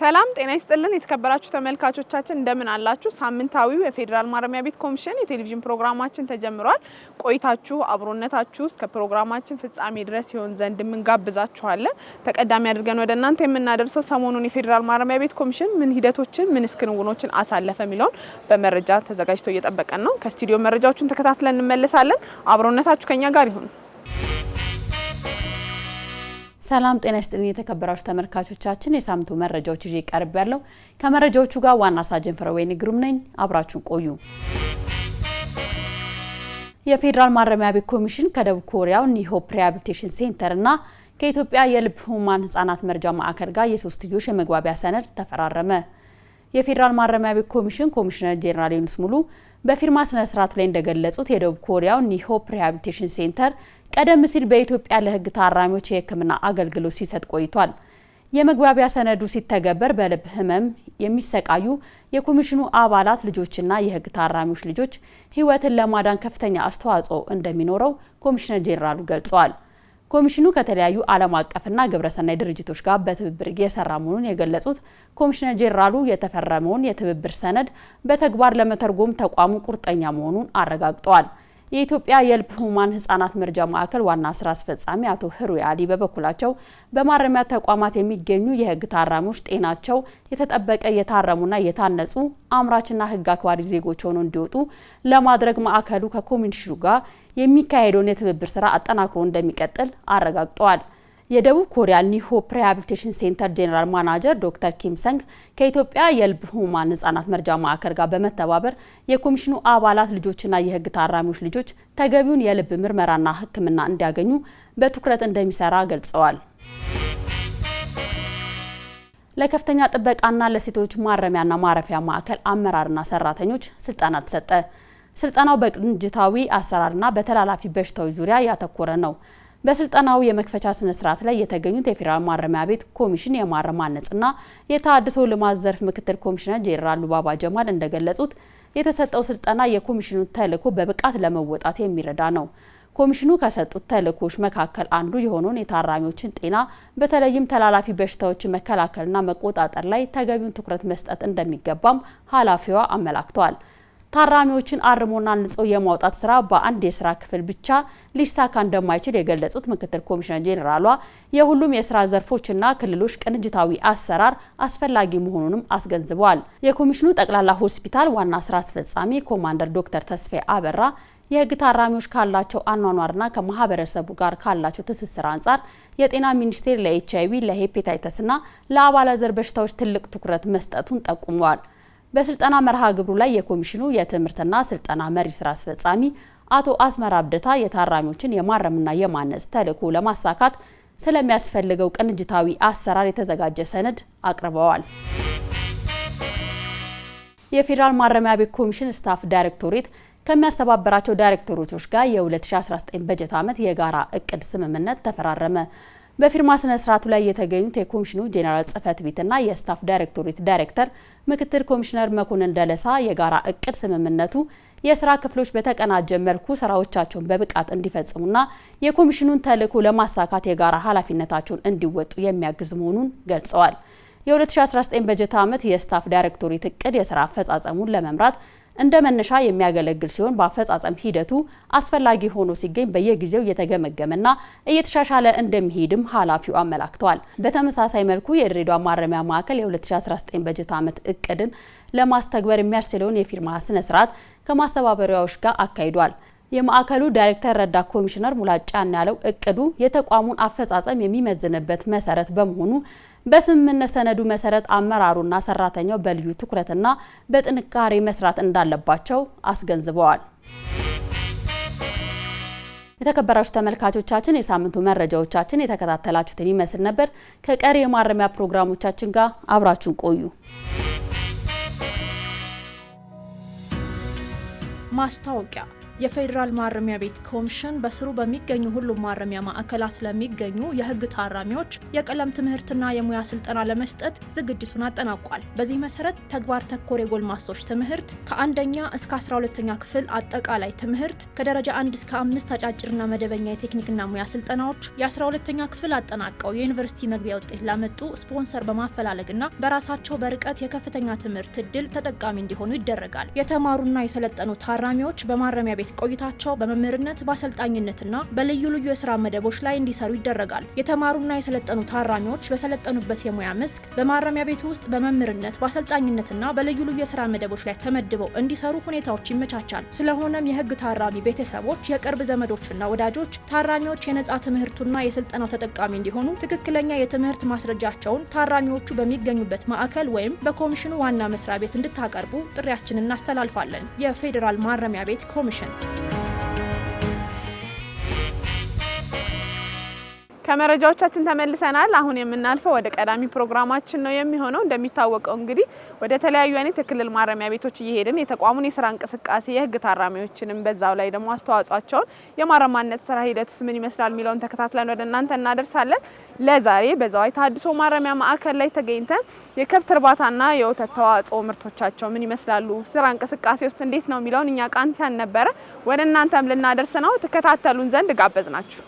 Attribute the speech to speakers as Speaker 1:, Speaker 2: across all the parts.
Speaker 1: ሰላም ጤና ይስጥልን የተከበራችሁ ተመልካቾቻችን እንደምን አላችሁ? ሳምንታዊው የፌዴራል ማረሚያ ቤት ኮሚሽን የቴሌቪዥን ፕሮግራማችን ተጀምሯል። ቆይታችሁ አብሮነታችሁ እስከ ፕሮግራማችን ፍጻሜ ድረስ ይሆን ዘንድ እንጋብዛችኋለን። ተቀዳሚ አድርገን ወደ እናንተ የምናደርሰው ሰሞኑን የፌዴራል ማረሚያ ቤት ኮሚሽን ምን ሂደቶችን ምን ክንውኖችን አሳለፈ የሚለውን በመረጃ ተዘጋጅቶ እየጠበቀን ነው። ከስቱዲዮ መረጃዎችን ተከታትለን እንመለሳለን። አብሮነታችሁ ከኛ ጋር ይሁን።
Speaker 2: ሰላም ጤና ይስጥልኝ የተከበራችሁ ተመልካቾቻችን የሳምንቱ መረጃዎች ይዤ ቀርብ ያለው ከመረጃዎቹ ጋር ዋና ሳጅን ፍረወይኒ ግሩም ነኝ። አብራችሁን ቆዩ። የፌዴራል ማረሚያ ቤት ኮሚሽን ከደቡብ ኮሪያው ኒሆፕ ሪሃቢሊቴሽን ሴንተር እና ከኢትዮጵያ የልብ ህሙማን ህጻናት መርጃ ማዕከል ጋር የሶስትዮሽ የመግባቢያ ሰነድ ተፈራረመ። የፌዴራል ማረሚያ ቤት ኮሚሽን ኮሚሽነር ጄኔራል ዩኑስ ሙሉ በፊርማ ስነ ስርዓቱ ላይ እንደገለጹት የደቡብ ኮሪያው ኒሆፕ ሪሃቢሊቴሽን ሴንተር ቀደም ሲል በኢትዮጵያ ለህግ ታራሚዎች የህክምና አገልግሎት ሲሰጥ ቆይቷል። የመግባቢያ ሰነዱ ሲተገበር በልብ ህመም የሚሰቃዩ የኮሚሽኑ አባላት ልጆችና የህግ ታራሚዎች ልጆች ህይወትን ለማዳን ከፍተኛ አስተዋጽኦ እንደሚኖረው ኮሚሽነር ጄኔራሉ ገልጸዋል። ኮሚሽኑ ከተለያዩ ዓለም አቀፍና ግብረሰናይ ድርጅቶች ጋር በትብብር እየሰራ መሆኑን የገለጹት ኮሚሽነር ጄኔራሉ የተፈረመውን የትብብር ሰነድ በተግባር ለመተርጎም ተቋሙ ቁርጠኛ መሆኑን አረጋግጠዋል። የኢትዮጵያ የልብ ህሙማን ህጻናት መርጃ ማዕከል ዋና ስራ አስፈጻሚ አቶ ህሩይ አሊ በበኩላቸው በማረሚያ ተቋማት የሚገኙ የህግ ታራሚዎች ጤናቸው የተጠበቀ የታረሙና የታነጹ አምራችና ህግ አክባሪ ዜጎች ሆነው እንዲወጡ ለማድረግ ማዕከሉ ከኮሚሽኑ ጋር የሚካሄደውን የትብብር ስራ አጠናክሮ እንደሚቀጥል አረጋግጠዋል። የደቡብ ኮሪያ ኒሆፕ ሪሃቢሊቴሽን ሴንተር ጄኔራል ማናጀር ዶክተር ኪም ሰንግ ከኢትዮጵያ የልብ ህሙማን ህጻናት መርጃ ማዕከል ጋር በመተባበር የኮሚሽኑ አባላት ልጆችና የህግ ታራሚዎች ልጆች ተገቢውን የልብ ምርመራና ህክምና እንዲያገኙ በትኩረት እንደሚሰራ ገልጸዋል። ለከፍተኛ ጥበቃና ለሴቶች ማረሚያና ማረፊያ ማዕከል አመራርና ሰራተኞች ስልጠና ተሰጠ። ስልጠናው በቅንጅታዊ አሰራርና በተላላፊ በሽታዎች ዙሪያ ያተኮረ ነው። በስልጠናው የመክፈቻ ስነ ስርዓት ላይ የተገኙት የፌዴራል ማረሚያ ቤት ኮሚሽን የማረም ማነጽና የተሃድሶ ልማት ዘርፍ ምክትል ኮሚሽነር ጄኔራል ሉባባ ጀማል እንደገለጹት የተሰጠው ስልጠና የኮሚሽኑን ተልዕኮ በብቃት ለመወጣት የሚረዳ ነው። ኮሚሽኑ ከሰጡት ተልዕኮች መካከል አንዱ የሆነውን የታራሚዎችን ጤና በተለይም ተላላፊ በሽታዎችን መከላከልና መቆጣጠር ላይ ተገቢውን ትኩረት መስጠት እንደሚገባም ኃላፊዋ አመላክተዋል። ታራሚዎችን አርሞና ንጾ የማውጣት ስራ በአንድ የስራ ክፍል ብቻ ሊሳካ እንደማይችል የገለጹት ምክትል ኮሚሽነር ጄኔራሏ የሁሉም የስራ ዘርፎችና ክልሎች ቅንጅታዊ አሰራር አስፈላጊ መሆኑንም አስገንዝበዋል። የኮሚሽኑ ጠቅላላ ሆስፒታል ዋና ስራ አስፈጻሚ ኮማንደር ዶክተር ተስፋዬ አበራ የህግ ታራሚዎች ካላቸው አኗኗርና ከማህበረሰቡ ጋር ካላቸው ትስስር አንጻር የጤና ሚኒስቴር ለኤችአይቪ፣ ለሄፓታይተስና ለአባላዘር በሽታዎች ትልቅ ትኩረት መስጠቱን ጠቁመዋል። በስልጠና መርሃ ግብሩ ላይ የኮሚሽኑ የትምህርትና ስልጠና መሪ ስራ አስፈጻሚ አቶ አስመራ አብደታ የታራሚዎችን የማረምና የማነጽ ተልዕኮ ለማሳካት ስለሚያስፈልገው ቅንጅታዊ አሰራር የተዘጋጀ ሰነድ አቅርበዋል። የፌዴራል ማረሚያ ቤት ኮሚሽን ስታፍ ዳይሬክቶሬት ከሚያስተባበራቸው ዳይሬክተሮች ጋር የ2019 በጀት ዓመት የጋራ እቅድ ስምምነት ተፈራረመ። በፊርማ ስነ ስርዓቱ ላይ የተገኙት የኮሚሽኑ ጄኔራል ጽህፈት ቤትና የስታፍ ዳይሬክቶሬት ዳይሬክተር ምክትል ኮሚሽነር መኮንን ደለሳ የጋራ እቅድ ስምምነቱ የስራ ክፍሎች በተቀናጀ መልኩ ስራዎቻቸውን በብቃት እንዲፈጽሙና የኮሚሽኑን ተልዕኮ ለማሳካት የጋራ ኃላፊነታቸውን እንዲወጡ የሚያግዝ መሆኑን ገልጸዋል። የ2019 በጀት ዓመት የስታፍ ዳይሬክቶሬት እቅድ የስራ አፈጻጸሙን ለመምራት እንደ መነሻ የሚያገለግል ሲሆን በአፈጻጸም ሂደቱ አስፈላጊ ሆኖ ሲገኝ በየጊዜው እየተገመገመና እየተሻሻለ እንደሚሄድም ኃላፊው አመላክተዋል። በተመሳሳይ መልኩ የድሬዳዋ ማረሚያ ማዕከል የ2019 በጀት ዓመት እቅድን ለማስተግበር የሚያስችለውን የፊርማ ስነ ስርዓት ከማስተባበሪያዎች ጋር አካሂዷል። የማዕከሉ ዳይሬክተር ረዳት ኮሚሽነር ሙላጫን ያለው እቅዱ የተቋሙን አፈጻጸም የሚመዝንበት መሰረት በመሆኑ በስምምነት ሰነዱ መሰረት አመራሩና ሰራተኛው በልዩ ትኩረትና በጥንካሬ መስራት እንዳለባቸው አስገንዝበዋል። የተከበራችሁ ተመልካቾቻችን የሳምንቱ መረጃዎቻችን የተከታተላችሁትን ይመስል ነበር። ከቀሪ የማረሚያ ፕሮግራሞቻችን ጋር አብራችሁን ቆዩ።
Speaker 1: ማስታወቂያ
Speaker 3: የፌዴራል ማረሚያ ቤት ኮሚሽን በስሩ በሚገኙ ሁሉም ማረሚያ ማዕከላት ለሚገኙ የህግ ታራሚዎች የቀለም ትምህርትና የሙያ ስልጠና ለመስጠት ዝግጅቱን አጠናቋል። በዚህ መሰረት ተግባር ተኮር የጎልማሶች ትምህርት ከ1ኛ እስከ 12ኛ ክፍል አጠቃላይ ትምህርት፣ ከደረጃ 1 እስከ 5 አጫጭርና መደበኛ የቴክኒክና ሙያ ስልጠናዎች፣ የ12ኛ ክፍል አጠናቀው የዩኒቨርሲቲ መግቢያ ውጤት ላመጡ ስፖንሰር በማፈላለግና በራሳቸው በርቀት የከፍተኛ ትምህርት እድል ተጠቃሚ እንዲሆኑ ይደረጋል። የተማሩና የሰለጠኑ ታራሚዎች በማረሚያ ቤት ቆይታቸው በመምህርነት በአሰልጣኝነትና በልዩ ልዩ የስራ መደቦች ላይ እንዲሰሩ ይደረጋል። የተማሩና የሰለጠኑ ታራሚዎች በሰለጠኑበት የሙያ መስክ በማረሚያ ቤቱ ውስጥ በመምህርነት በአሰልጣኝነትና በልዩ ልዩ የስራ መደቦች ላይ ተመድበው እንዲሰሩ ሁኔታዎች ይመቻቻል። ስለሆነም የህግ ታራሚ ቤተሰቦች፣ የቅርብ ዘመዶችና ወዳጆች ታራሚዎች የነጻ ትምህርቱና የስልጠናው ተጠቃሚ እንዲሆኑ ትክክለኛ የትምህርት ማስረጃቸውን ታራሚዎቹ በሚገኙበት ማዕከል ወይም በኮሚሽኑ ዋና መስሪያ ቤት እንድታቀርቡ ጥሪያችንን እናስተላልፋለን። የፌዴራል ማረሚያ ቤት ኮሚሽን።
Speaker 1: ከመረጃዎቻችን ተመልሰናል። አሁን የምናልፈው ወደ ቀዳሚ ፕሮግራማችን ነው የሚሆነው። እንደሚታወቀው እንግዲህ ወደ ተለያዩ አይነት የክልል ማረሚያ ቤቶች እየሄድን የተቋሙን የስራ እንቅስቃሴ የህግ ታራሚዎችንም በዛው ላይ ደግሞ አስተዋጽኦአቸውን የማረማነት ስራ ሂደትስ ምን ይመስላል የሚለውን ተከታትለን ወደ እናንተ እናደርሳለን። ለዛሬ በዛው ታድሶ ማረሚያ ማዕከል ላይ ተገኝተን የከብት እርባታና የወተት ተዋጽኦ ምርቶቻቸው ምን ይመስላሉ፣ ስራ እንቅስቃሴ ውስጥ እንዴት ነው የሚለውን እኛ ቃንተን ነበረ ወደ እናንተም ልናደርስ ነው። ተከታተሉን ዘንድ ጋበዝናችሁ።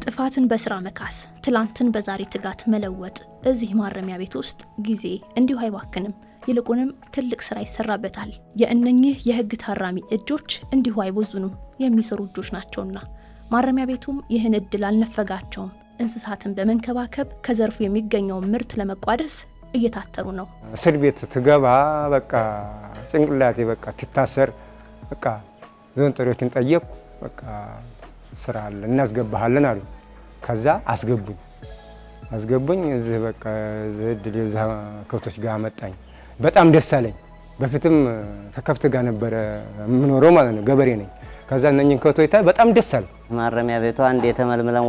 Speaker 3: ጥፋትን በስራ መካስ፣ ትላንትን በዛሬ ትጋት መለወጥ እዚህ ማረሚያ ቤት ውስጥ ጊዜ እንዲሁ አይባክንም። ይልቁንም ትልቅ ስራ ይሰራበታል። የእነኚህ የህግ ታራሚ እጆች እንዲሁ አይቦዙንም፣ የሚሰሩ እጆች ናቸውና ማረሚያ ቤቱም ይህን እድል አልነፈጋቸውም። እንስሳትን በመንከባከብ ከዘርፉ የሚገኘውን ምርት ለመቋደስ እየታተሩ ነው።
Speaker 4: እስር ቤት ትገባ በቃ ጭንቅላቴ በቃ ትታሰር በቃ ዘንጠሪዎችን ጠየቁ። በቃ ስራ አለ እናስገባሃለን አሉ። ከዛ አስገቡኝ እዚህ በቃ እዚህ ለዛ ከብቶች ጋር መጣኝ። በጣም ደስ አለኝ። በፊትም ተከፍት ጋር ነበር የምኖረው ማለት ነው፣ ገበሬ ነኝ። ከዛ እነኝን ከብቶች ታይ በጣም ደስ አለ።
Speaker 5: ማረሚያ ቤቱ አንድ የተመልምለን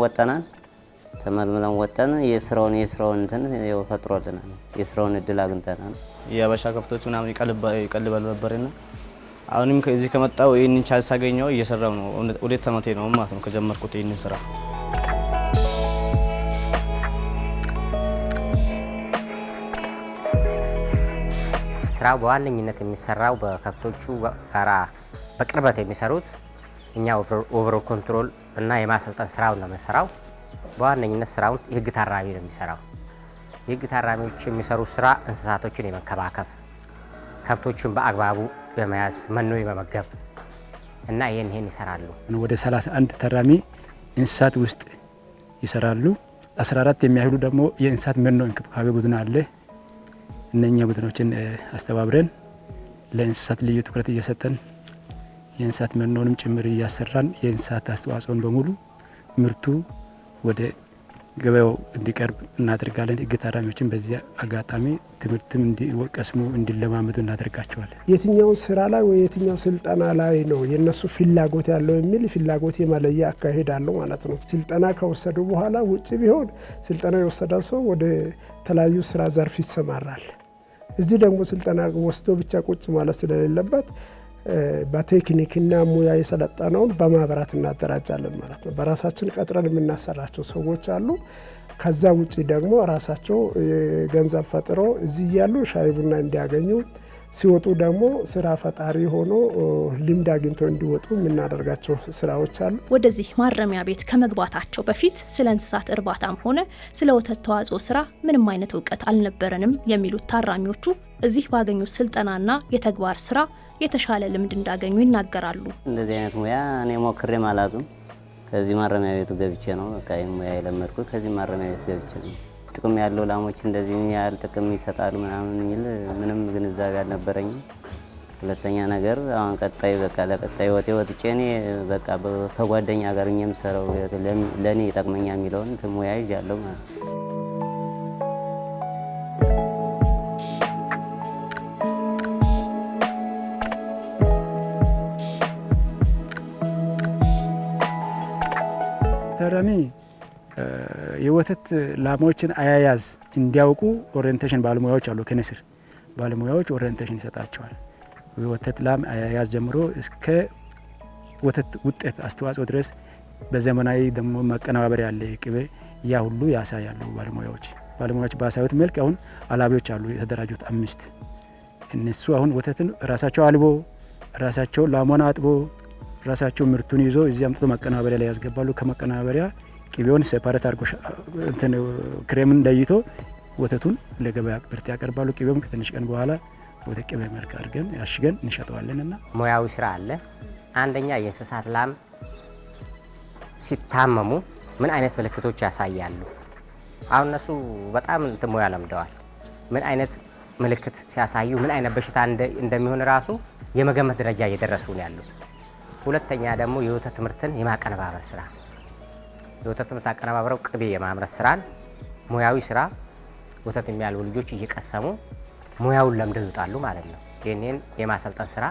Speaker 5: ወጣን የስራውን እንትን ፈጥሮልናል። የስራውን እድል አግኝተናል።
Speaker 6: የአበሻ ከብቶች ምናምን ይቀልባሉ ነበርና አሁንም ከዚህ ከመጣው ይሄንን ቻንስ አገኘው እየሰራው ነው። ወደ ተመቴ ነው ማለት ነው ከጀመርኩት ይሄንን ስራ።
Speaker 7: ስራው በዋነኝነት የሚሰራው በከብቶቹ ጋራ በቅርበት የሚሰሩት እኛ ኦቨር ኮንትሮል እና የማሰልጠን ስራውን ነው የምንሰራው። በዋነኝነት ስራውን የህግ ታራሚ ነው የሚሰራው። የህግ ታራሚዎች የሚሰሩት ስራ እንስሳቶችን የመንከባከብ፣ ከብቶችን በአግባቡ በመያዝ መኖ የመመገብ እና ይሄን ይሰራሉ።
Speaker 8: ወደ 31 ታራሚ እንስሳት ውስጥ ይሰራሉ። 14 የሚያህሉ ደግሞ የእንስሳት መኖ እንክብካቤ ቡድን አለ። እነኛ ቡድኖችን አስተባብረን ለእንስሳት ልዩ ትኩረት እየሰጠን የእንስሳት መኖንም ጭምር እያሰራን የእንስሳት አስተዋጽኦን በሙሉ ምርቱ ወደ ገበያው እንዲቀርብ እናደርጋለን። ህግ ታራሚዎችን በዚያ አጋጣሚ ትምህርትም እንዲቀስሙ እንዲለማመዱ እናደርጋቸዋለን።
Speaker 9: የትኛው ስራ ላይ ወይ የትኛው ስልጠና ላይ ነው የነሱ ፍላጎት ያለው የሚል ፍላጎት የመለያ አካሄድ አለው ማለት ነው። ስልጠና ከወሰዱ በኋላ ውጭ ቢሆን ስልጠና የወሰደ ሰው ወደ ተለያዩ ስራ ዘርፍ ይሰማራል። እዚህ ደግሞ ስልጠና ወስዶ ብቻ ቁጭ ማለት ስለሌለበት በቴክኒክና ሙያ የሰለጠነውን በማህበራት እናደራጃለን ማለት ነው። በራሳችን ቀጥረን የምናሰራቸው ሰዎች አሉ። ከዛ ውጪ ደግሞ ራሳቸው ገንዘብ ፈጥሮ እዚህ ያሉ ሻይ ቡና እንዲያገኙ ሲወጡ ደግሞ ስራ ፈጣሪ ሆኖ ልምድ አግኝቶ እንዲወጡ የምናደርጋቸው ስራዎች አሉ።
Speaker 3: ወደዚህ ማረሚያ ቤት ከመግባታቸው በፊት ስለ እንስሳት እርባታም ሆነ ስለ ወተት ተዋጽኦ ስራ ምንም አይነት እውቀት አልነበረንም የሚሉት ታራሚዎቹ እዚህ ባገኙት ስልጠናና የተግባር ስራ የተሻለ ልምድ እንዳገኙ ይናገራሉ።
Speaker 5: እንደዚህ አይነት ሙያ እኔ ሞክሬም አላውቅም። ከዚህ ማረሚያ ቤቱ ገብቼ ነው በቃ ሙያ የለመድኩት። ከዚህ ማረሚያ ቤት ገብቼ ነው። ጥቅም ያለው ላሞች እንደዚህ ያህል ጥቅም ይሰጣሉ ምናምን የሚል ምንም ግንዛቤ አልነበረኝም። ሁለተኛ ነገር አሁን ቀጣይ በቃ ለቀጣይ ወጥቼ እኔ በቃ ከጓደኛ ጋር የምሰራው ለኔ ይጠቅመኛ የሚለውን ሙያ ይዣለሁ ማለት ነው።
Speaker 8: ታራሚ የወተት ላሞችን አያያዝ እንዲያውቁ ኦሪየንቴሽን ባለሙያዎች አሉ። ከነስር ባለሙያዎች ኦሪየንቴሽን ይሰጣቸዋል። የወተት ላም አያያዝ ጀምሮ እስከ ወተት ውጤት አስተዋጽኦ ድረስ በዘመናዊ ደግሞ ማቀነባበሪያ ያለ ቅቤ ያ ሁሉ ያሳያሉ ባለሙያዎች ባሳዩት መልክ አሁን አላቢዎች አሉ የተደራጁት 5 እነሱ አሁን ወተትን ራሳቸው አልቦ ራሳቸው ላሟን አጥቦ ራሳቸው ምርቱን ይዞ እዚህ አምጥቶ ማቀነባበሪያ ላይ ያስገባሉ። ከማቀነባበሪያ ቅቤውን ሴፓሬት አድርጎ እንትን ክሬምን ለይቶ ወተቱን ለገበያ ምርት ያቀርባሉ። ቅቤውም ከትንሽ ቀን በኋላ ወደ ቅቤ መልክ አድርገን ያሽገን እንሸጠዋለንና
Speaker 7: ሙያዊ ስራ አለ። አንደኛ የእንስሳት ላም ሲታመሙ ምን አይነት ምልክቶች ያሳያሉ? አሁን እነሱ በጣም እንትን ሙያ ለምደዋል። ምን አይነት ምልክት ሲያሳዩ ምን አይነት በሽታ እንደሚሆን ራሱ የመገመት ደረጃ እየደረሱ ነው ያሉት። ሁለተኛ ደግሞ የወተት ምርትን የማቀነባበር ስራ፣ የወተት ምርት አቀነባብረው ቅቤ የማምረት ስራን ሙያዊ ስራ ወተት የሚያልቡ ልጆች እየቀሰሙ ሙያውን ለምደው ይወጣሉ ማለት ነው። ይህንን የማሰልጠን ስራ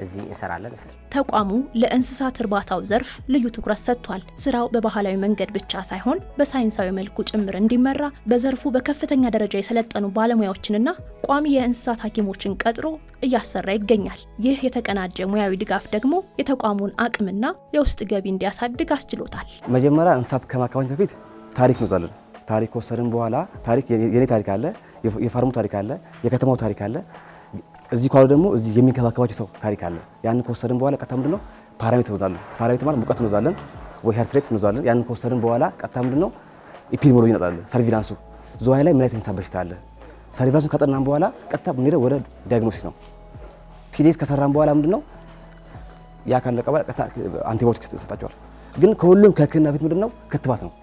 Speaker 7: እዚህ እንሰራለን።
Speaker 3: ተቋሙ ለእንስሳት እርባታው ዘርፍ ልዩ ትኩረት ሰጥቷል። ስራው በባህላዊ መንገድ ብቻ ሳይሆን በሳይንሳዊ መልኩ ጭምር እንዲመራ በዘርፉ በከፍተኛ ደረጃ የሰለጠኑ ባለሙያዎችንና ቋሚ የእንስሳት ሐኪሞችን ቀጥሮ እያሰራ ይገኛል። ይህ የተቀናጀ ሙያዊ ድጋፍ ደግሞ የተቋሙን አቅምና የውስጥ ገቢ እንዲያሳድግ አስችሎታል።
Speaker 10: መጀመሪያ እንስሳት ከማከማች በፊት ታሪክ እንወዛለን። ታሪክ ወሰድን በኋላ የኔ ታሪክ አለ፣ የፋርሙ ታሪክ አለ፣ የከተማው ታሪክ አለ። እዚህ ካሉ ደግሞ እዚህ የሚንከባከባቸው ሰው ታሪክ አለ። ያን ከወሰድን በኋላ ቀጥታ ምንድነው ፓራሜትር እንወዛለን። ፓራሜትር ማለት ሙቀት እንወዛለን ወይ ሄርት ሬት እንወዛለን። ያን ከወሰድን በኋላ ቀጥታ ምንድነው ኢፒዲሞሎጂ እንወጣለን። ሰርቪላንሱ ዝዋይ ላይ ምን አይነት እንስሳ በሽታ አለ፣ ሰርቪላንሱ ከጠናን በኋላ ቀጥታ ምንሄደው ወደ ዲያግኖሲስ ነው። ፒዲኤስ ከሰራን በኋላ ምንድነው ያ ካለቀ በኋላ ቀጥታ አንቲባዮቲክስ ይሰጣቸዋል። ግን ከሁሉም ከህክምና በፊት ምንድነው ክትባት ነው።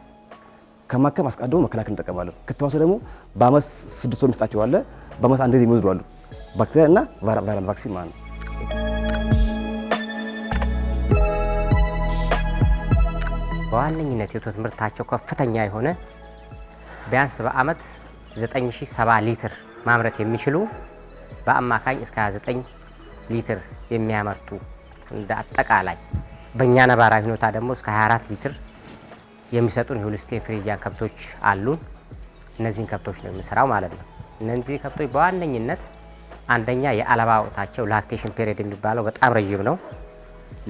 Speaker 10: ከማከም አስቀድሞ መከላከል እንጠቀማለን። ክትባቱ ደግሞ በአመት 6 ወር መስጣቸው አለ። በአመት አንድ ጊዜ የሚወስዱ አሉ። ባክቴሪያ እና ቫይራል ቫክሲን ማለት ነው።
Speaker 7: በዋነኝነት የወተት ምርታቸው ከፍተኛ የሆነ ቢያንስ በአመት 9070 ሊትር ማምረት የሚችሉ በአማካኝ እስከ 29 ሊትር የሚያመርቱ እንደ አጠቃላይ በእኛ ነባራዊ ሁኔታ ደግሞ እስከ 24 ሊትር የሚሰጡን የሆልስቴን ፍሪዚያን ከብቶች አሉን። እነዚህን ከብቶች ነው የምንሰራው ማለት ነው። እነዚህ ከብቶች በዋነኝነት አንደኛ የአለባ ወቅታቸው ላክቴሽን ፔሪየድ የሚባለው በጣም ረጅም ነው።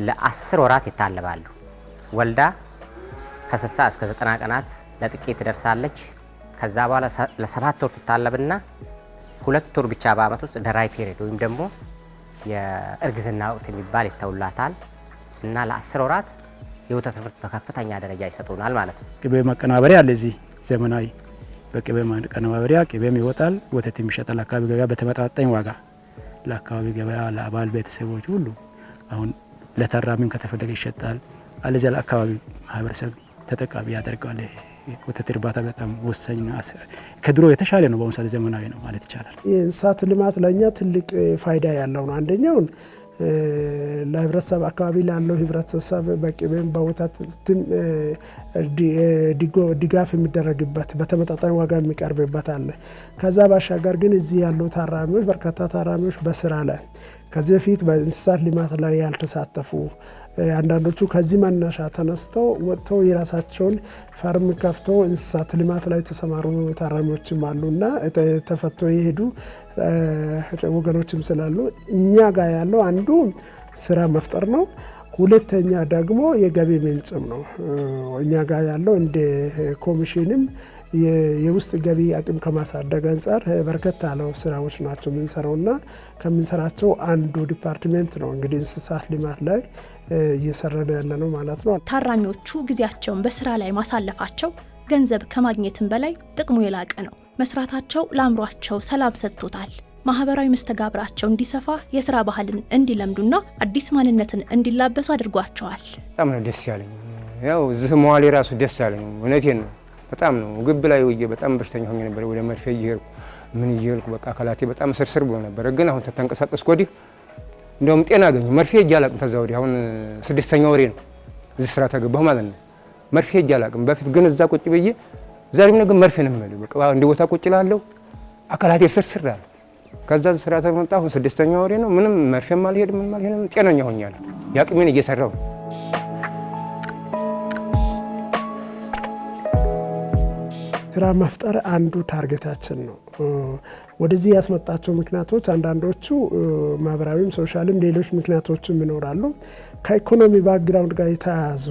Speaker 7: ለ10 ወራት ይታለባሉ። ወልዳ ከ60 እስከ 90 ቀናት ለጥቂት ትደርሳለች። ከዛ በኋላ ለ7 ወር ትታለብና 2 ወር ብቻ በአመት ውስጥ ደራይ ፔሪየድ ወይም ደግሞ የእርግዝና ወቅት የሚባል ይተውላታል እና ለ10 ወራት የወተት ምርት በከፍተኛ ደረጃ ይሰጡናል ማለት ነው።
Speaker 8: ቅቤ ማቀነባበሪያ አለ እዚህ ዘመናዊ በቅቤ ማቀነባበሪያ ቅቤም ይወጣል፣ ወተትም ይሸጣል። አካባቢ ገበያ በተመጣጣኝ ዋጋ ለአካባቢ ገበያ ለአባል ቤተሰቦች ሁሉ አሁን ለታራሚም ከተፈለገ ይሸጣል። አለዚያ ለአካባቢ ማህበረሰብ ተጠቃሚ ያደርጋል። ወተት እርባታ በጣም ወሳኝና ከድሮ የተሻለ ነው። በአሁኑ ሰዓት ዘመናዊ ነው ማለት ይቻላል።
Speaker 9: የእንስሳት ልማት ለእኛ ትልቅ ፋይዳ ያለው ነው። አንደኛውን ለህብረተሰብ አካባቢ ላለው ህብረተሰብ በቅቤም በወተትም ድጋፍ የሚደረግበት በተመጣጣኝ ዋጋ የሚቀርብበት አለ። ከዛ ባሻገር ግን እዚህ ያሉ ታራሚዎች በርካታ ታራሚዎች በስራ ላይ ከዚህ በፊት በእንስሳት ልማት ላይ ያልተሳተፉ አንዳንዶቹ ከዚህ መነሻ ተነስተው ወጥተው የራሳቸውን ፋርም ከፍተው እንስሳት ልማት ላይ የተሰማሩ ታራሚዎችም አሉና ተፈቶ የሄዱ ወገኖችም ስላሉ እኛ ጋር ያለው አንዱ ስራ መፍጠር ነው። ሁለተኛ ደግሞ የገቢ ምንጭም ነው። እኛ ጋር ያለው እንደ ኮሚሽንም የውስጥ ገቢ አቅም ከማሳደግ አንጻር በርከት ያለው ስራዎች ናቸው የምንሰራውና ከምንሰራቸው አንዱ ዲፓርትሜንት ነው እንግዲህ እንስሳት ልማት ላይ እየሰራን ያለ ነው ማለት ነው።
Speaker 3: ታራሚዎቹ ጊዜያቸውን በስራ ላይ ማሳለፋቸው ገንዘብ ከማግኘትም በላይ ጥቅሙ የላቀ ነው። መስራታቸው ለአእምሯቸው ሰላም ሰጥቶታል። ማህበራዊ መስተጋብራቸው እንዲሰፋ፣ የስራ ባህልን እንዲለምዱና አዲስ ማንነትን እንዲላበሱ አድርጓቸዋል።
Speaker 4: በጣም ነው ደስ ያለኝ። ያው እዚህ መዋሌ ራሱ ደስ ያለኝ እውነቴን ነው። በጣም ነው ግብ ላይ ወዬ በጣም በሽተኛ ሆኜ ነበር። ወደ መርፌ እየሄድኩ ምን እየሄድኩ በቃ አካላቴ በጣም ስርስር ብሎ ነበር። ግን አሁን ተንቀሳቀስኩ ወዲህ እንደውም ጤና አገኘሁ። መርፌ እጄ አላቅም። ተዛ ወዲህ አሁን 6ኛ ወሬ ነው እዚህ ስራ ተገባሁ ማለት ነው። መርፌ እጄ አላቅም። በፊት ግን እዛ ቁጭ ብዬ ዛሬም ነገ መርፌ ነው የምልህ። በቃ እንደ ቦታ ቁጭ እላለሁ፣ አካላቴ ስርስር አለ። ከዛ ስራ ተመጣሁ። አሁን 6ኛ ወሬ ነው። ምንም መርፌም አልሄድም፣ ምንም አልሄድም። ጤነኛ ሆኛለሁ። ያቅሜን እየሰራሁ
Speaker 9: ስራ መፍጠር አንዱ ታርጌታችን ነው። ወደዚህ ያስመጣቸው ምክንያቶች አንዳንዶቹ ማህበራዊም ሶሻልም ሌሎች ምክንያቶችም ይኖራሉ። ከኢኮኖሚ ባክግራውንድ ጋር የተያያዙ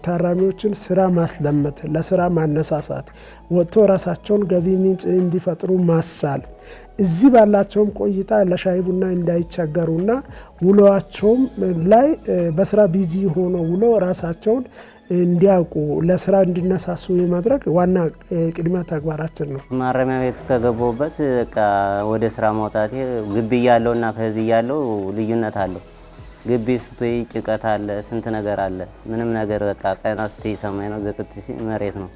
Speaker 9: ታራሚዎችን ስራ ማስለመድ፣ ለስራ ማነሳሳት፣ ወጥቶ ራሳቸውን ገቢ ምንጭ እንዲፈጥሩ ማስቻል፣ እዚህ ባላቸውም ቆይታ ለሻይ ቡና እንዳይቸገሩና ውሎአቸውም ላይ በስራ ቢዚ ሆኖ ውሎ ራሳቸውን እንዲያውቁ ለስራ እንዲነሳሱ የማድረግ ዋና ቅድሚያ ተግባራችን ነው።
Speaker 5: ማረሚያ ቤት ከገባሁበት በቃ ወደ ስራ መውጣቴ ግቢ ያለውና ከዚህ ያለው ልዩነት አለው። ግቢ ስትይ ጭቀት አለ፣ ስንት ነገር አለ። ምንም ነገር በቃ ቀና ስትይ ሰማይ ነው፣ ዝቅት ሲል መሬት ነው።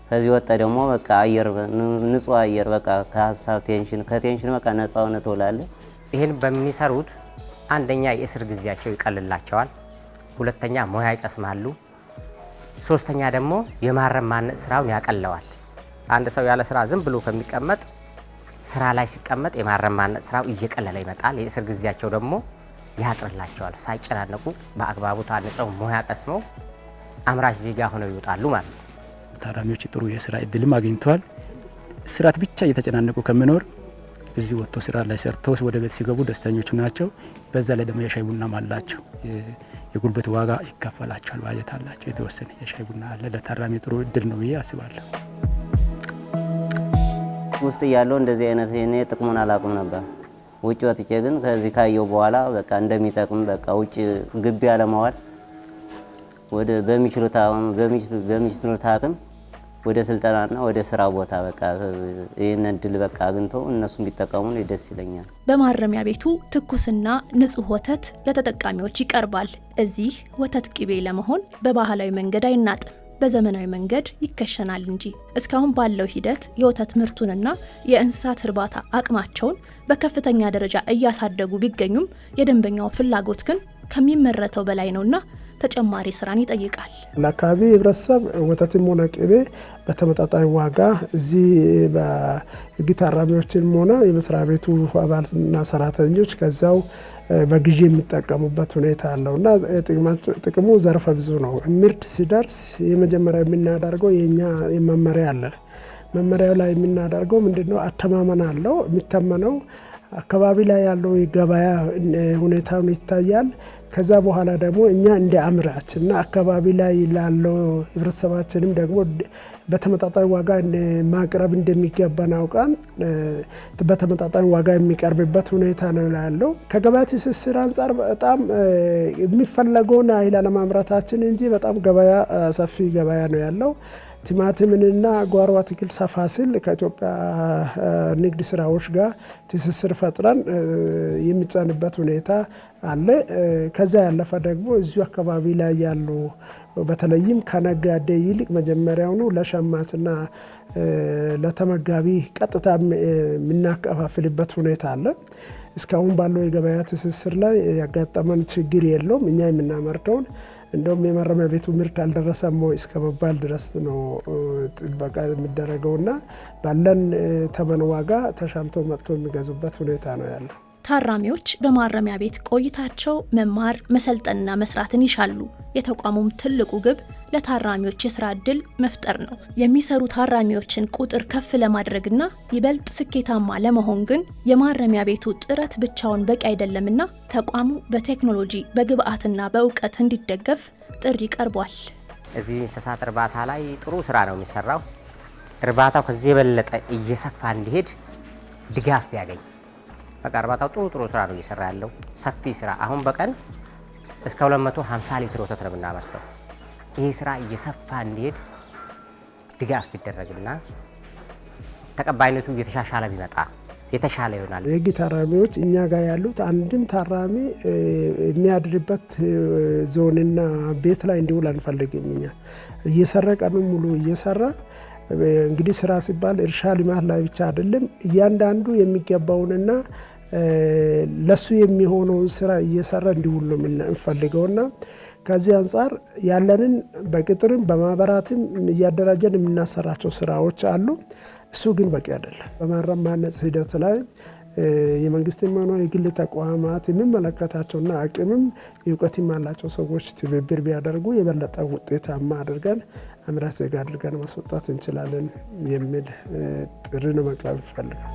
Speaker 5: ከዚህ ወጣ ደግሞ በቃ አየር፣ ንጹህ አየር፣ በቃ ከሀሳብ ከቴንሽን በቃ ነፃ ሆነ ትውላለህ።
Speaker 7: ይህን በሚሰሩት አንደኛ የእስር ጊዜያቸው ይቀልላቸዋል፣ ሁለተኛ ሙያ ይቀስማሉ፣ ሶስተኛ ደግሞ የማረም ማነጽ ስራውን ያቀለዋል። አንድ ሰው ያለ ስራ ዝም ብሎ ከሚቀመጥ ስራ ላይ ሲቀመጥ የማረም ማነጽ ስራው እየቀለለ ይመጣል። የእስር ጊዜያቸው ደግሞ ያጥርላቸዋል። ሳይጨናነቁ በአግባቡ ታንጸው ሙያ ቀስመው አምራች ዜጋ ሆነው ይወጣሉ ማለት ነው።
Speaker 8: ታራሚዎች ጥሩ የስራ እድልም አግኝተዋል። ስራት ብቻ እየተጨናነቁ ከመኖር እዚህ ወጥቶ ስራ ላይ ሰርተው ወደ ቤት ሲገቡ ደስተኞች ናቸው። በዛ ላይ ደግሞ የሻይ ቡናም አላቸው። የጉልበት ዋጋ ይከፈላቸዋል። ባጀት አላቸው። የተወሰነ የሻይ ቡና አለ። ለታራሚ ጥሩ እድል ነው ብዬ አስባለሁ።
Speaker 5: ውስጥ ያለው እንደዚህ አይነት እኔ ጥቅሙን አላውቅም ነበር። ውጭ ወጥቼ ግን ከዚህ ካየው በኋላ በቃ እንደሚጠቅም በቃ ውጭ ግቢ አለማዋል ወደ በሚችሉት አቅም ወደ ስልጠናና ወደ ስራ ቦታ በቃ ይሄን እድል በቃ አግኝተው እነሱም ቢጠቀሙ ደስ ይለኛል።
Speaker 3: በማረሚያ ቤቱ ትኩስና ንጹህ ወተት ለተጠቃሚዎች ይቀርባል። እዚህ ወተት ቅቤ ለመሆን በባህላዊ መንገድ አይናጥም፣ በዘመናዊ መንገድ ይከሸናል እንጂ። እስካሁን ባለው ሂደት የወተት ምርቱንና የእንስሳት እርባታ አቅማቸውን በከፍተኛ ደረጃ እያሳደጉ ቢገኙም የደንበኛው ፍላጎት ግን ከሚመረተው በላይ ነውና ተጨማሪ ስራን ይጠይቃል።
Speaker 9: ለአካባቢ ህብረተሰብ ወተትም ሆነ ቅቤ በተመጣጣኝ ዋጋ እዚህ በህግ ታራሚዎችም ሆነ የመስሪያ ቤቱ አባልና ሰራተኞች ከዛው በግዢ የሚጠቀሙበት ሁኔታ አለውና ጥቅሙ ዘርፈ ብዙ ነው። ምርት ሲደርስ የመጀመሪያ የምናደርገው የኛ መመሪያ አለ። መመሪያው ላይ የምናደርገው ምንድነው? አተማመን አለው። የሚተመነው አካባቢ ላይ ያለው የገበያ ሁኔታውን ይታያል። ከዛ በኋላ ደግሞ እኛ እንደ አምራችና አካባቢ ላይ ላለው ህብረተሰባችንም ደግሞ በተመጣጣኝ ዋጋ ማቅረብ እንደሚገባን አውቃን በተመጣጣኝ ዋጋ የሚቀርብበት ሁኔታ ነው ያለው። ከገበያ ትስስር አንጻር በጣም የሚፈለገውን ያህል አለማምራታችን እንጂ በጣም ገበያ ሰፊ ገበያ ነው ያለው። ቲማቲምንና ጓሮ አትክልት ሰፋ ሲል ከኢትዮጵያ ንግድ ስራዎች ጋር ትስስር ፈጥረን የሚጫንበት ሁኔታ አለ። ከዛ ያለፈ ደግሞ እዚሁ አካባቢ ላይ ያሉ በተለይም ከነጋዴ ይልቅ መጀመሪያውኑ ለሸማችና ለተመጋቢ ቀጥታ የምናከፋፍልበት ሁኔታ አለ። እስካሁን ባለው የገበያ ትስስር ላይ ያጋጠመን ችግር የለውም። እኛ የምናመርተውን እንደውም የማረሚያ ቤቱ ምርት አልደረሰም እስከ መባል ድረስ ነው ጥበቃ የሚደረገውና ባለን ተመን ዋጋ ተሻምተው መጥቶ የሚገዙበት ሁኔታ ነው ያለው።
Speaker 3: ታራሚዎች በማረሚያ ቤት ቆይታቸው መማር መሰልጠንና መስራትን ይሻሉ። የተቋሙም ትልቁ ግብ ለታራሚዎች የስራ እድል መፍጠር ነው። የሚሰሩ ታራሚዎችን ቁጥር ከፍ ለማድረግና ይበልጥ ስኬታማ ለመሆን ግን የማረሚያ ቤቱ ጥረት ብቻውን በቂ አይደለምና ተቋሙ በቴክኖሎጂ በግብአትና በእውቀት እንዲደገፍ ጥሪ ቀርቧል።
Speaker 7: እዚህ እንስሳት እርባታ ላይ ጥሩ ስራ ነው የሚሰራው። እርባታው ከዚህ የበለጠ እየሰፋ እንዲሄድ ድጋፍ ቢያገኝ በቃ እርባታው ጥሩ ስራ ነው እየሰራ ያለው ሰፊ ስራ። አሁን በቀን እስከ 250 ሊትር ወተት ነው የምናመርተው። ይህ ስራ እየሰፋ እንዲሄድ ድጋፍ ቢደረግና ተቀባይነቱ እየተሻሻለ ቢመጣ የተሻለ ይሆናል።
Speaker 9: የህግ ታራሚዎች እኛ ጋር ያሉት አንድም ታራሚ የሚያድርበት ዞንና ቤት ላይ እንዲውል አንፈልግም። እኛ እየሰራ ቀኑን ሙሉ እየሰራ እንግዲህ ስራ ሲባል እርሻ ልማት ላይ ብቻ አይደለም። እያንዳንዱ የሚገባውንና ለሱ የሚሆነውን ስራ እየሰራ እንዲውል ነው የምንፈልገውና ከዚህ አንጻር ያለንን በቅጥርም በማህበራትም እያደራጀን የምናሰራቸው ስራዎች አሉ። እሱ ግን በቂ አይደለም። በማረም ማነጽ ሂደት ላይ የመንግስትም ሆነ የግል ተቋማት የሚመለከታቸውና አቅምም እውቀትም ያላቸው ሰዎች ትብብር ቢያደርጉ የበለጠ ውጤታማ አድርገን አምራች ዜጋ አድርገን ማስወጣት እንችላለን የሚል ጥሪ ነው ማቅረብ ፈልጋለሁ።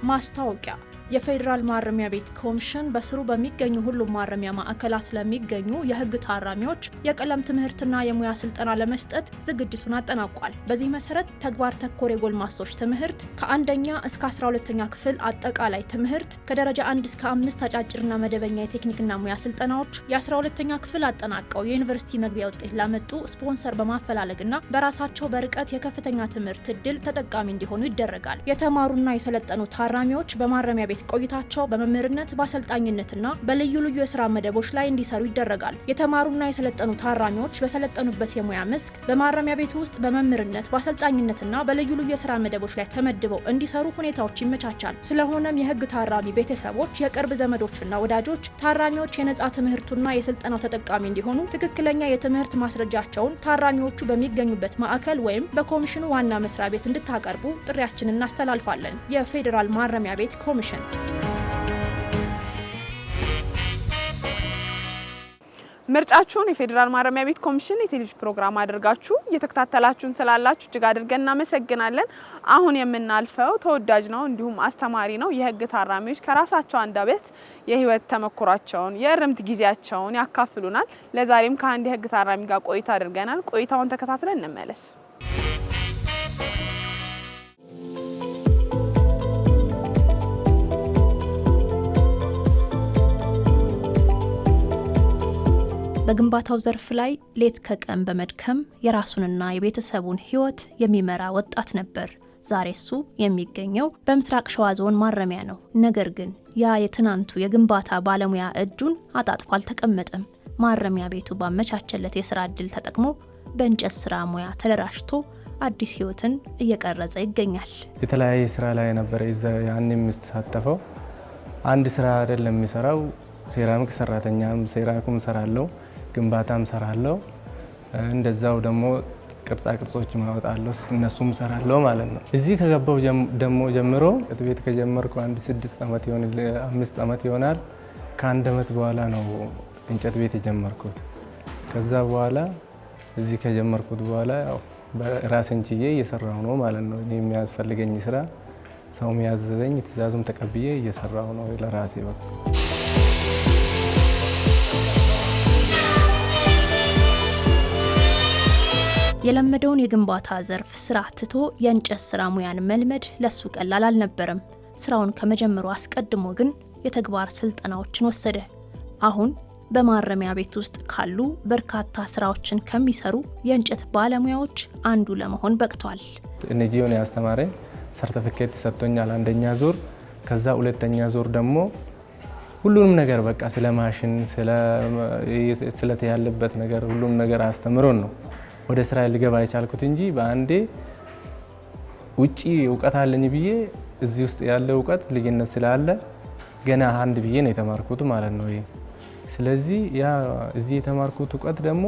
Speaker 3: ማስታወቂያ የፌዴራል ማረሚያ ቤት ኮሚሽን በስሩ በሚገኙ ሁሉም ማረሚያ ማዕከላት ለሚገኙ የህግ ታራሚዎች የቀለም ትምህርትና የሙያ ስልጠና ለመስጠት ዝግጅቱን አጠናቋል። በዚህ መሰረት ተግባር ተኮር የጎልማሶች ትምህርት ከአንደኛ እስከ 12ኛ ክፍል አጠቃላይ ትምህርት፣ ከደረጃ 1 እስከ 5 አጫጭርና መደበኛ የቴክኒክና ሙያ ስልጠናዎች፣ የ12ኛ ክፍል አጠናቀው የዩኒቨርሲቲ መግቢያ ውጤት ላመጡ ስፖንሰር በማፈላለግና በራሳቸው በርቀት የከፍተኛ ትምህርት እድል ተጠቃሚ እንዲሆኑ ይደረጋል። የተማሩና የሰለጠኑ ታራሚዎች በማረሚያ ቤት ቆይታቸው በመምህርነት በአሰልጣኝነትና በልዩ ልዩ የስራ መደቦች ላይ እንዲሰሩ ይደረጋል። የተማሩና የሰለጠኑ ታራሚዎች በሰለጠኑበት የሙያ መስክ በማረሚያ ቤቱ ውስጥ በመምህርነት በአሰልጣኝነትና በልዩ ልዩ የስራ መደቦች ላይ ተመድበው እንዲሰሩ ሁኔታዎች ይመቻቻል። ስለሆነም የህግ ታራሚ ቤተሰቦች፣ የቅርብ ዘመዶችና ወዳጆች ታራሚዎች የነጻ ትምህርቱና የስልጠናው ተጠቃሚ እንዲሆኑ ትክክለኛ የትምህርት ማስረጃቸውን ታራሚዎቹ በሚገኙበት ማዕከል ወይም በኮሚሽኑ ዋና መስሪያ ቤት እንድታቀርቡ ጥሪያችንን እናስተላልፋለን። የፌዴራል ማረሚያ ቤት ኮሚሽን።
Speaker 1: ምርጫችሁን የፌዴራል ማረሚያ ቤት ኮሚሽን የቴሌቪዥን ፕሮግራም አድርጋችሁ እየተከታተላችሁን ስላላችሁ እጅግ አድርገን እናመሰግናለን። አሁን የምናልፈው ተወዳጅ ነው እንዲሁም አስተማሪ ነው። የህግ ታራሚዎች ከራሳቸው አንደበት የህይወት ተመክሯቸውን የእርምት ጊዜያቸውን ያካፍሉናል። ለዛሬም ከአንድ የህግ ታራሚ ጋር ቆይታ አድርገናል። ቆይታውን ተከታትለን እንመለስ።
Speaker 3: በግንባታው ዘርፍ ላይ ሌት ከቀን በመድከም የራሱንና የቤተሰቡን ህይወት የሚመራ ወጣት ነበር። ዛሬ እሱ የሚገኘው በምስራቅ ሸዋ ዞን ማረሚያ ነው። ነገር ግን ያ የትናንቱ የግንባታ ባለሙያ እጁን አጣጥፎ አልተቀመጠም። ማረሚያ ቤቱ ባመቻቸለት የስራ እድል ተጠቅሞ በእንጨት ስራ ሙያ ተደራጅቶ አዲስ ህይወትን እየቀረጸ ይገኛል።
Speaker 11: የተለያየ ስራ ላይ ነበር ያኔ የምሳተፈው። አንድ ስራ አይደለም የሚሰራው። ሴራሚክ ሰራተኛም ሴራኩም ሰራለው፣ ግንባታም ሰራለው፣ እንደዛው ደግሞ ቅርጻ ቅርጾች ማወጣለው፣ እነሱም ሰራለው ማለት ነው። እዚህ ከገባው ደግሞ ጀምሮ ቤት ከጀመርኩ 6 ዓመት ይሆናል፣ 5 ዓመት ይሆናል። ከአንድ ዓመት በኋላ ነው እንጨት ቤት የጀመርኩት። ከዛ በኋላ እዚህ ከጀመርኩት በኋላ ያው ራሴን ችዬ እየሰራሁ ነው ማለት ነው። እኔ የሚያስፈልገኝ ስራ ሰው የሚያዘዘኝ ትዕዛዙም ተቀብዬ እየሰራሁ ነው ለራሴ በቃ።
Speaker 3: የለመደውን የግንባታ ዘርፍ ስራ ትቶ የእንጨት ስራ ሙያን መልመድ ለሱ ቀላል አልነበረም። ስራውን ከመጀመሩ አስቀድሞ ግን የተግባር ስልጠናዎችን ወሰደ። አሁን በማረሚያ ቤት ውስጥ ካሉ በርካታ ስራዎችን ከሚሰሩ የእንጨት ባለሙያዎች አንዱ ለመሆን በቅቷል።
Speaker 11: እነጂውን ያስተማረኝ ሰርቲፊኬት ሰጥቶኛል፣ አንደኛ ዙር። ከዛ ሁለተኛ ዙር ደግሞ ሁሉንም ነገር በቃ ስለ ማሽን ስለተያለበት ነገር ሁሉም ነገር አስተምሮን ነው ወደ ስራ ልገባ የቻልኩት እንጂ በአንዴ ውጪ እውቀት አለኝ ብዬ እዚህ ውስጥ ያለ እውቀት ልዩነት ስላለ ገና አንድ ብዬ ነው የተማርኩት ማለት ነው። ስለዚህ ያ እዚህ የተማርኩት እውቀት ደግሞ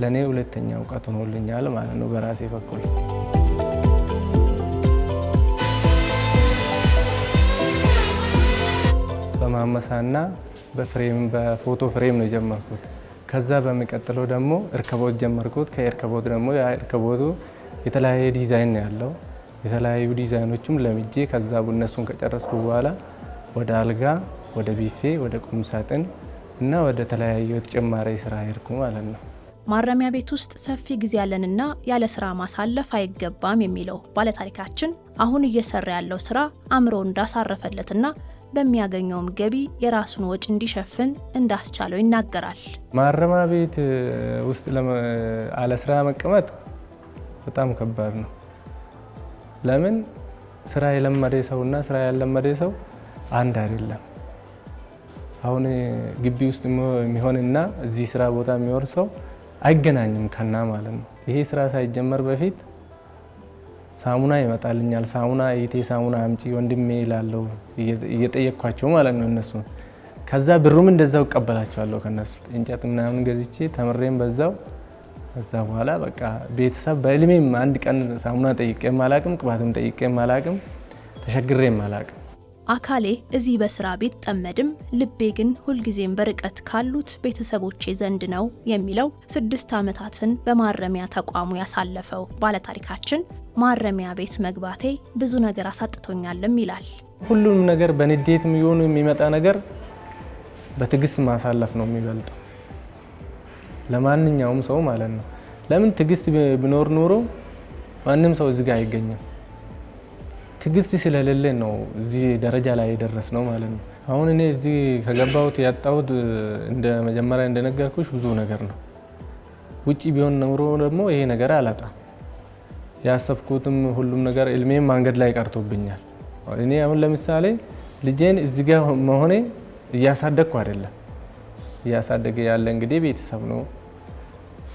Speaker 11: ለኔ ሁለተኛ እውቀት ሆኖልኛል ማለት ነው በራሴ በኩል። በማመሳና በፍሬም በፎቶ ፍሬም ነው የጀመርኩት። ከዛ በሚቀጥለው ደግሞ እርከቦት ጀመርኩት። ከእርከቦት ደግሞ ያ እርከቦቱ የተለያየ ዲዛይን ነው ያለው። የተለያዩ ዲዛይኖችም ለምጄ ከዛ እነሱን ከጨረስኩ በኋላ ወደ አልጋ፣ ወደ ቢፌ፣ ወደ ቁም ሳጥን እና ወደ ተለያዩ ተጨማሪ ስራ ሄድኩ ማለት ነው።
Speaker 3: ማረሚያ ቤት ውስጥ ሰፊ ጊዜ ያለንና ያለ ስራ ማሳለፍ አይገባም የሚለው ባለታሪካችን አሁን እየሰራ ያለው ስራ አእምሮ እንዳሳረፈለትና በሚያገኘውም ገቢ የራሱን ወጪ እንዲሸፍን እንዳስቻለው ይናገራል።
Speaker 11: ማረሚያ ቤት ውስጥ አለ ስራ መቀመጥ በጣም ከባድ ነው። ለምን ስራ የለመደ ሰውና ስራ ያልለመደ ሰው አንድ አይደለም። አሁን ግቢ ውስጥ የሚሆንና እዚህ ስራ ቦታ የሚወር ሰው አይገናኝም ከና ማለት ነው። ይሄ ስራ ሳይጀመር በፊት ሳሙና ይመጣልኛል፣ ሳሙና እይቴ ሳሙና አምጪ ወንድሜ ይላለው እየጠየቅኳቸው ማለት ነው እነሱ። ከዛ ብሩም እንደዛው እቀበላቸዋለሁ ከነሱ እንጨት ምናምን ገዝቼ ተምሬም በዛው። ከዛ በኋላ በቃ ቤተሰብ በእልሜም አንድ ቀን ሳሙና ጠይቄም አላቅም፣ ቅባትም ጠይቄም አላቅም፣ ተሸግሬም አላቅም።
Speaker 3: አካሌ እዚህ በስራ ቤት ጠመድም ልቤ ግን ሁልጊዜም በርቀት ካሉት ቤተሰቦቼ ዘንድ ነው የሚለው 6 ዓመታትን በማረሚያ ተቋሙ ያሳለፈው ባለታሪካችን ማረሚያ ቤት መግባቴ ብዙ ነገር አሳጥቶኛልም ይላል።
Speaker 11: ሁሉንም ነገር በንዴትም ይሁን የሚመጣ ነገር በትዕግስት ማሳለፍ ነው የሚበልጠው ለማንኛውም ሰው ማለት ነው። ለምን ትዕግስት ቢኖር ኖሮ ማንም ሰው እዚህ ጋር አይገኝም። ትዕግስት ስለሌለ ነው እዚህ ደረጃ ላይ የደረስነው ማለት ነው። አሁን እኔ እዚህ ከገባሁት ያጣሁት እንደ መጀመሪያ እንደነገርኩሽ ብዙ ነገር ነው። ውጪ ቢሆን ኖሮ ደግሞ ይሄ ነገር አላጣም። ያሰብኩትም ሁሉም ነገር እልሜም መንገድ ላይ ቀርቶብኛል። እኔ አሁን ለምሳሌ ልጄን እዚህ ጋር መሆኔ እያሳደግኩ አይደለም። እያሳደገ ያለ እንግዲህ ቤተሰብ ነው።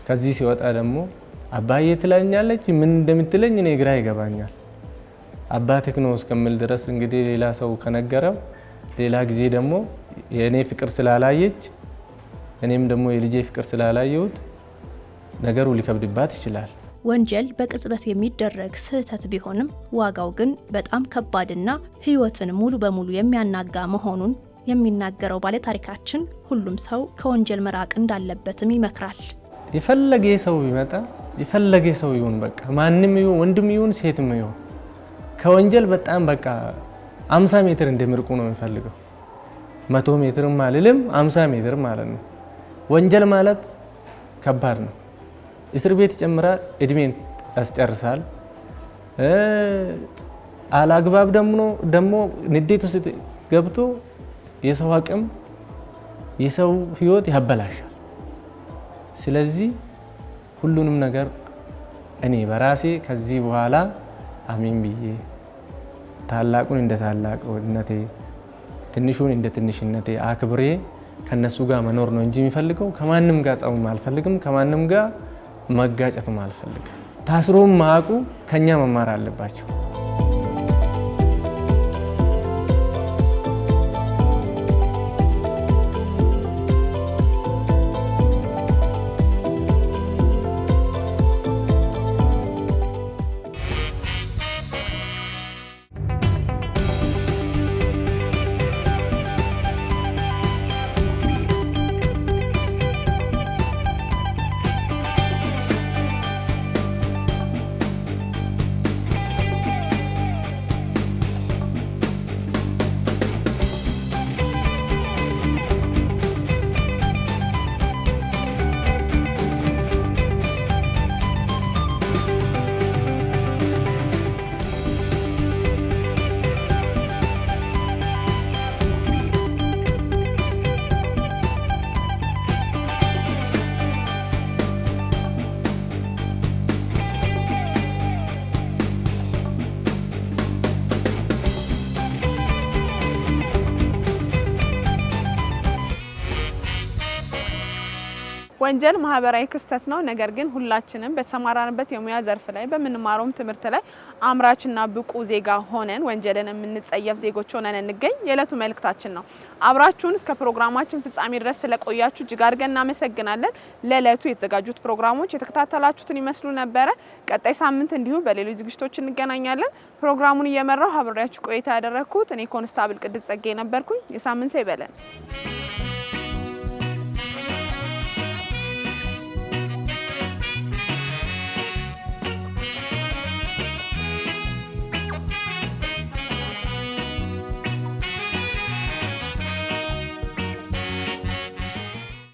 Speaker 11: ከዚህ ሲወጣ ደግሞ አባዬ ትላኛለች፣ ምን እንደምትለኝ እኔ ግራ ይገባኛል። አባትህ ነው እስከምል ድረስ እንግዲህ ሌላ ሰው ከነገረው ሌላ ጊዜ ደግሞ የኔ ፍቅር ስላላየች እኔም ደግሞ የልጄ ፍቅር ስላላየሁት ነገሩ ሊከብድባት ይችላል።
Speaker 3: ወንጀል በቅጽበት የሚደረግ ስህተት ቢሆንም ዋጋው ግን በጣም ከባድና ሕይወትን ሙሉ በሙሉ የሚያናጋ መሆኑን የሚናገረው ባለታሪካችን ሁሉም ሰው ከወንጀል መራቅ እንዳለበትም ይመክራል።
Speaker 11: የፈለገ ሰው ቢመጣ የፈለገ ሰው ይሁን በቃ ማንም ይሁን ወንድም ይሁን ሴትም ይሁን ከወንጀል በጣም በቃ 50 ሜትር እንደምርቁ ነው የሚፈልገው። 100 ሜትርም አልልም 50 ሜትር ማለት ነው። ወንጀል ማለት ከባድ ነው። እስር ቤት ይጨምራል፣ እድሜን ያስጨርሳል። አላግባብ ደግሞ ንዴት ውስጥ ገብቶ የሰው አቅም የሰው ህይወት ያበላሻል። ስለዚህ ሁሉንም ነገር እኔ በራሴ ከዚህ በኋላ አሚን ብዬ ታላቁን እንደ ታላቅነቴ ትንሹን እንደ ትንሽነቴ አክብሬ ከነሱ ጋር መኖር ነው እንጂ የሚፈልገው ከማንም ጋር ጸብም አልፈልግም፣ ከማንም ጋር መጋጨትም አልፈልግም። ታስሮም ማቁ ከኛ መማር አለባቸው።
Speaker 1: ወንጀል ማህበራዊ ክስተት ነው። ነገር ግን ሁላችንም በተሰማራንበት የሙያ ዘርፍ ላይ በምንማረውም ትምህርት ላይ አምራችና ብቁ ዜጋ ሆነን ወንጀልን የምንጸየፍ ዜጎች ሆነን እንገኝ የዕለቱ መልእክታችን ነው። አብራችሁን እስከ ፕሮግራማችን ፍጻሜ ድረስ ስለቆያችሁ እጅግ አድርገን እናመሰግናለን። ለዕለቱ የተዘጋጁት ፕሮግራሞች የተከታተላችሁትን ይመስሉ ነበረ። ቀጣይ ሳምንት እንዲሁ በሌሎች ዝግጅቶች እንገናኛለን። ፕሮግራሙን እየመራው አብሬያችሁ ቆይታ ያደረኩት እኔ ኮንስታብል ቅድስት ጸጋዬ ነበርኩኝ። የሳምንት ሰው ይበለን።